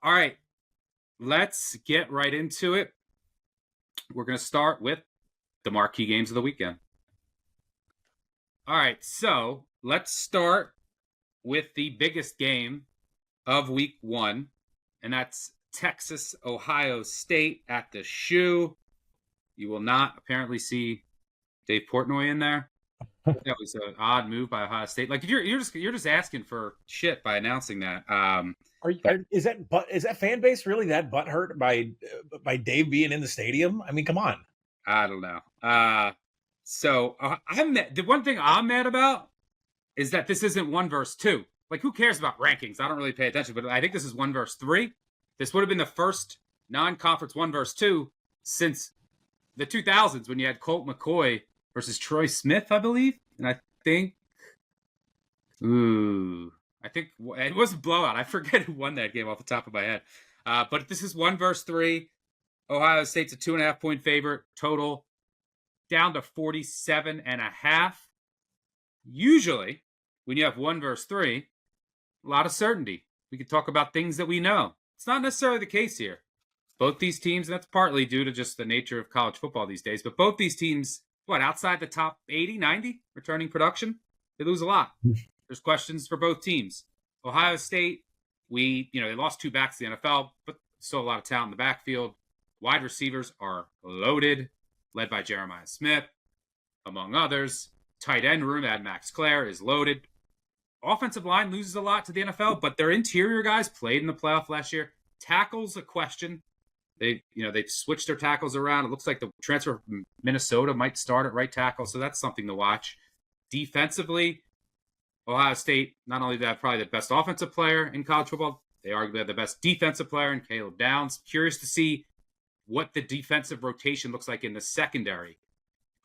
All right, let's get right into it. We're going to start with the marquee games of the weekend. All right, so let's start with the biggest game of week 1, and that's Texas, Ohio State at the Shoe. You will not apparently see Dave Portnoy in there. That was an odd move by Ohio State. Like you're just asking for shit by announcing that. Is that fan base really that butthurt by Dave being in the stadium? I mean, come on. I don't know. The one thing I'm mad about is that this isn't 1 versus 2. Like, who cares about rankings? I don't really pay attention, but I think this is 1 versus 3. This would have been the first non-conference 1 versus 2 since the 2000s when you had Colt McCoy versus Troy Smith, I believe. And I think it was a blowout. I forget who won that game off the top of my head. But this is 1 versus 3. Ohio State's a 2.5-point favorite. Total down to 47.5. Usually, when you have 1 versus 3, a lot of certainty. We can talk about things that we know. It's not necessarily the case here. Both these teams, and that's partly due to just the nature of college football these days, but both these teams, outside the top 80, 90 returning production, they lose a lot. There's questions for both teams. Ohio State, they lost 2 backs to the NFL, but still a lot of talent in the backfield. Wide receivers are loaded, led by Jeremiah Smith, among others. Tight end room, Max Clare, is loaded. Offensive line loses a lot to the NFL, but their interior guys played in the playoff last year. Tackles a question. They've switched their tackles around. It looks like the transfer from Minnesota might start at right tackle, so that's something to watch. Defensively, Ohio State, not only do they have probably the best offensive player in college football, they arguably have the best defensive player in Caleb Downs. Curious to see what the defensive rotation looks like in the secondary.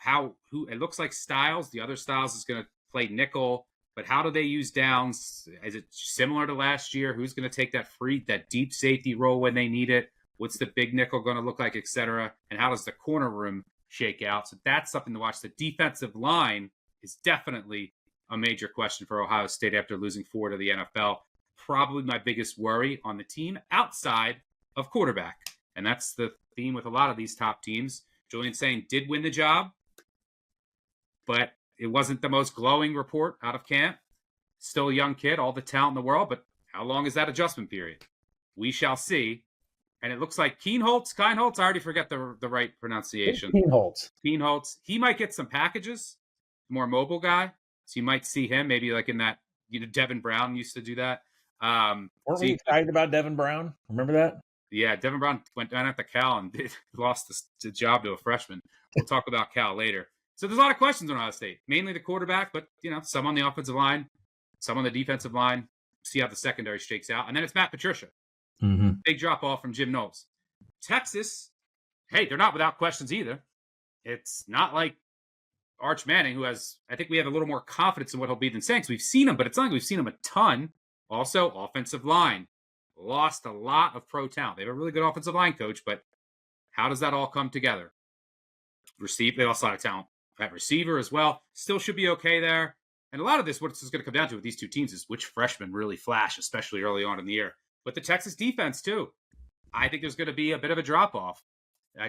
It looks like Styles, the other Styles, is going to play nickel, but how do they use Downs? Is it similar to last year? Who's going to take that deep safety role when they need it? What's the big nickel going to look like, et cetera? And how does the corner room shake out? So that's something to watch. The defensive line is definitely a major question for Ohio State after losing 4 to the NFL. Probably my biggest worry on the team outside of quarterback. And that's the theme with a lot of these top teams. Julian Sain did win the job, but it wasn't the most glowing report out of camp. Still a young kid, all the talent in the world, but how long is that adjustment period? We shall see. And it looks like Kienholz, I already forget the right pronunciation. Kienholz. He might get some packages, more mobile guy. So you might see him maybe like in that, Devin Brown used to do that. Weren't we excited about Devin Brown? Remember that? Yeah, Devin Brown went down at the Cal and lost the job to a freshman. We'll talk about Cal later. So there's a lot of questions on Ohio State, mainly the quarterback, but some on the offensive line, some on the defensive line. See how the secondary shakes out. And then it's Matt Patricia. Mm-hmm. Big drop off from Jim Knowles. Texas, hey, they're not without questions either. It's not like Archie Manning, who has, I think we have a little more confidence in what he'll be than saying. We've seen him, but it's not like we've seen him a ton. Also, offensive line. Lost a lot of pro talent. They have a really good offensive line coach, but how does that all come together? They lost a lot of talent at receiver as well. Still should be okay there. And a lot of this, what it's going to come down to with these two teams is which freshmen really flash, especially early on in the year. But the Texas defense, too. I think there's going to be a bit of a drop-off.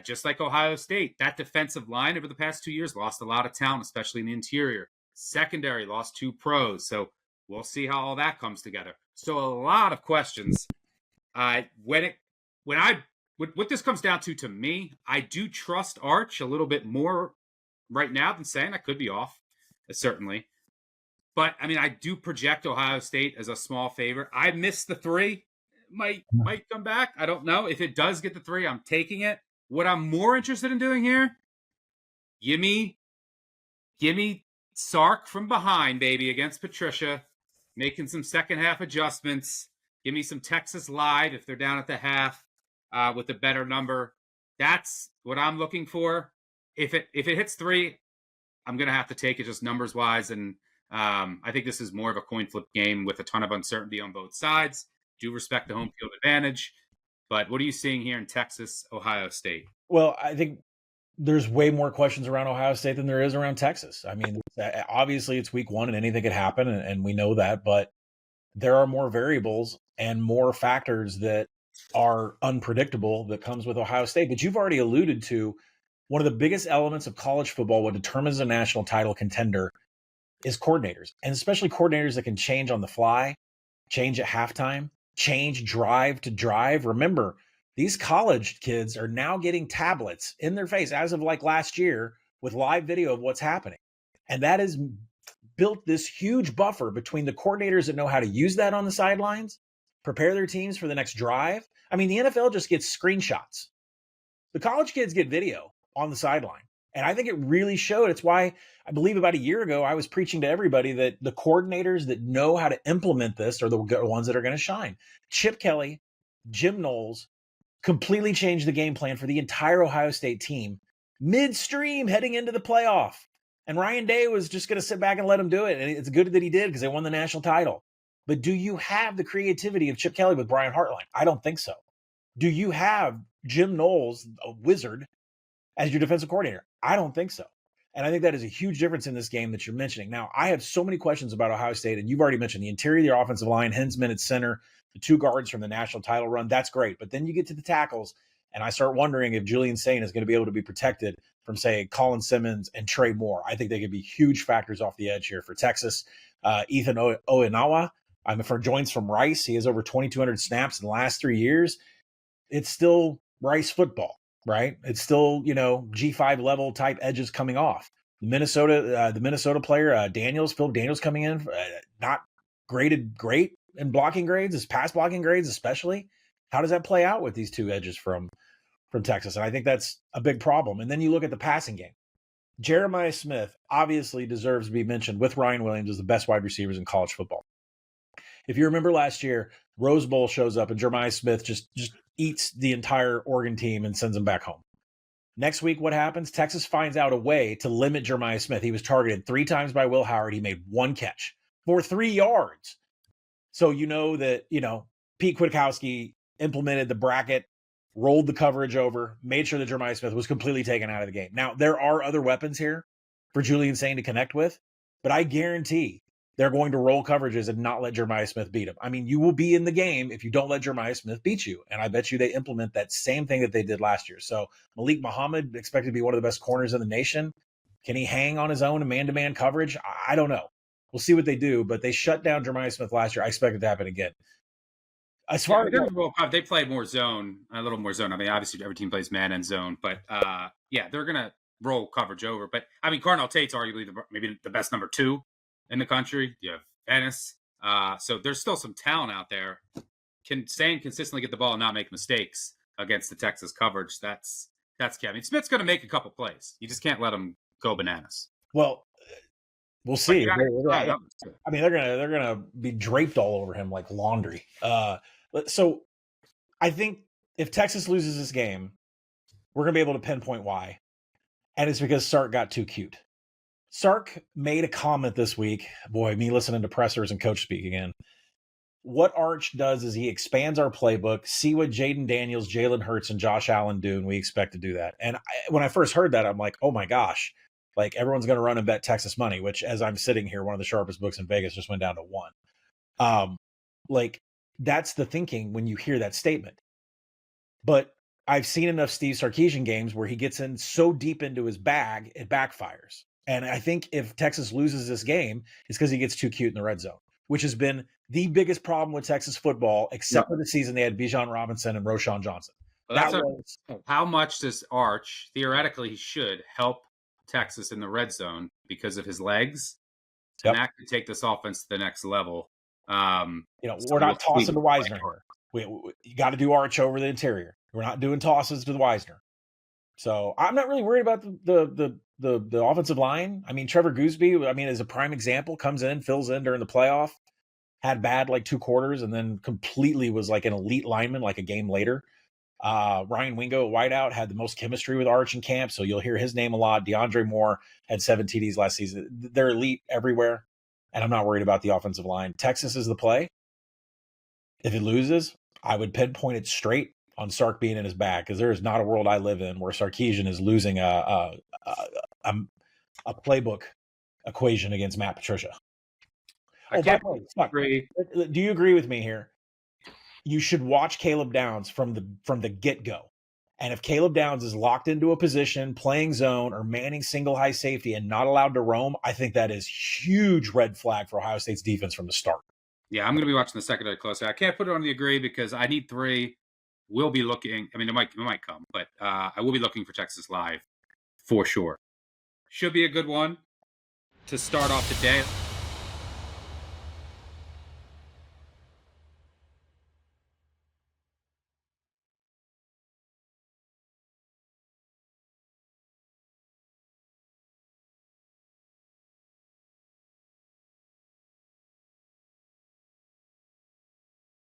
Just like Ohio State, that defensive line over the past 2 years lost a lot of talent, especially in the interior. Secondary lost 2 pros. So we'll see how all that comes together. So a lot of questions. What this comes down to me, I do trust Arch a little bit more right now than saying. I could be off, certainly. But, I do project Ohio State as a small favorite. I missed the 3. Might come back. I don't know. If it does get the 3, I'm taking it. What I'm more interested in doing here, give me Sark from behind, baby, against Patricia, making some second half adjustments. Give me some Texas live if they're down at the half with a better number. That's what I'm looking for. If it hits 3, I'm going to have to take it just numbers wise. And I think this is more of a coin flip game with a ton of uncertainty on both sides. Do respect the home field advantage. But what are you seeing here in Texas, Ohio State? Well, I think there's way more questions around Ohio State than there is around Texas. Obviously it's week 1 and anything could happen, and we know that, but there are more variables and more factors that are unpredictable that comes with Ohio State. But you've already alluded to one of the biggest elements of college football, what determines a national title contender, is coordinators, and especially coordinators that can change on the fly, change at halftime, change drive to drive. Remember, these college kids are now getting tablets in their face as of like last year with live video of what's happening. And that has built this huge buffer between the coordinators that know how to use that on the sidelines, prepare their teams for the next drive. I mean, the NFL just gets screenshots. The college kids get video on the sideline. And I think it really showed. It's why I believe about a year ago, I was preaching to everybody that the coordinators that know how to implement this are the ones that are going to shine. Chip Kelly, Jim Knowles completely changed the game plan for the entire Ohio State team midstream heading into the playoff. And Ryan Day was just going to sit back and let him do it. And it's good that he did because they won the national title. But do you have the creativity of Chip Kelly with Brian Hartline? I don't think so. Do you have Jim Knowles, a wizard, as your defensive coordinator? I don't think so. And I think that is a huge difference in this game that you're mentioning. Now, I have so many questions about Ohio State, and you've already mentioned the interior of the offensive line, Hensman at center, the two guards from the national title run. That's great. But then you get to the tackles, and I start wondering if Julian Saint is going to be able to be protected from, say, Colin Simmons and Trey Moore. I think they could be huge factors off the edge here for Texas. Ethan Oinawa, for joins from Rice. He has over 2,200 snaps in the last 3 years. It's still Rice football, right? It's still, G5 level type edges coming off. The Minnesota player, Philip Daniels coming in, not graded great in blocking grades, his pass blocking grades especially. How does that play out with these two edges from Texas? And I think that's a big problem. And then you look at the passing game. Jeremiah Smith obviously deserves to be mentioned with Ryan Williams as the best wide receivers in college football. If you remember last year, Rose Bowl shows up and Jeremiah Smith just eats the entire Oregon team and sends them back home. Next week, what happens? Texas finds out a way to limit Jeremiah Smith. He was targeted 3 times by Will Howard. He made 1 catch for 3 yards. So you know that, Pete Kwiatkowski implemented the bracket, rolled the coverage over, made sure that Jeremiah Smith was completely taken out of the game. Now, there are other weapons here for Julian Saint to connect with, but I guarantee they're going to roll coverages and not let Jeremiah Smith beat him. I mean, you will be in the game if you don't let Jeremiah Smith beat you. And I bet you they implement that same thing that they did last year. So Malik Muhammad, expected to be one of the best corners in the nation. Can he hang on his own in man-to-man coverage? I don't know. We'll see what they do, but they shut down Jeremiah Smith last year. I expect it to happen again. As far as they play more zone, a little more zone. I mean, obviously every team plays man and zone, but they're going to roll coverage over. But I mean, Cardinal Tate's arguably maybe the best number 2 in the country. You have Ennis. So there's still some talent out there. Can Saint consistently get the ball and not make mistakes against the Texas coverage? That's key. I mean, Smith's going to make a couple plays. You just can't let him go bananas. Well, we'll see. I mean, they're gonna be draped all over him like laundry. So I think if Texas loses this game, we're gonna be able to pinpoint why, and it's because Sark got too cute. Sark made a comment this week. Boy, me listening to pressers and coach speak again. What Arch does is he expands our playbook, see what Jaden Daniels, Jalen Hurts, and Josh Allen do, and we expect to do that. And when I first heard that, I'm like, oh my gosh, like everyone's going to run and bet Texas money, which as I'm sitting here, one of the sharpest books in Vegas just went down to 1. Like that's the thinking when you hear that statement. But I've seen enough Steve Sarkisian games where he gets in so deep into his bag, it backfires. And I think if Texas loses this game, it's because he gets too cute in the red zone, which has been the biggest problem with Texas football, except for the season they had Bijan Robinson and Roschon Johnson. Well, how much does Arch, theoretically, he should help Texas in the red zone because of his legs? And that could take this offense to the next level. We're not tossing to Wisner here. You got to do Arch over the interior. We're not doing tosses to the Wisner. So I'm not really worried about the offensive line. I mean, Trevor Gooseby, is a prime example, comes in, fills in during the playoff, had bad 2 quarters, and then completely was like an elite lineman like a game later. Ryan Wingo, a wideout, had the most chemistry with Arch in camp, so you'll hear his name a lot. DeAndre Moore had 7 TDs last season. They're elite everywhere, and I'm not worried about the offensive line. Texas is the play. If it loses, I would pinpoint it straight on Sark being in his bag, because there is not a world I live in where Sarkisian is losing a playbook equation against Matt Patricia. Do you agree with me here? you should watch Caleb Downs from the get-go. And if Caleb Downs is locked into a position, playing zone or manning single high safety and not allowed to roam, I think that is huge red flag for Ohio State's defense from the start. Yeah, I'm going to be watching the secondary closely. I can't put it on the agree because I need 3. We'll be looking. I mean, it might come, but I will be looking for Texas Live for sure. Should be a good one to start off the day.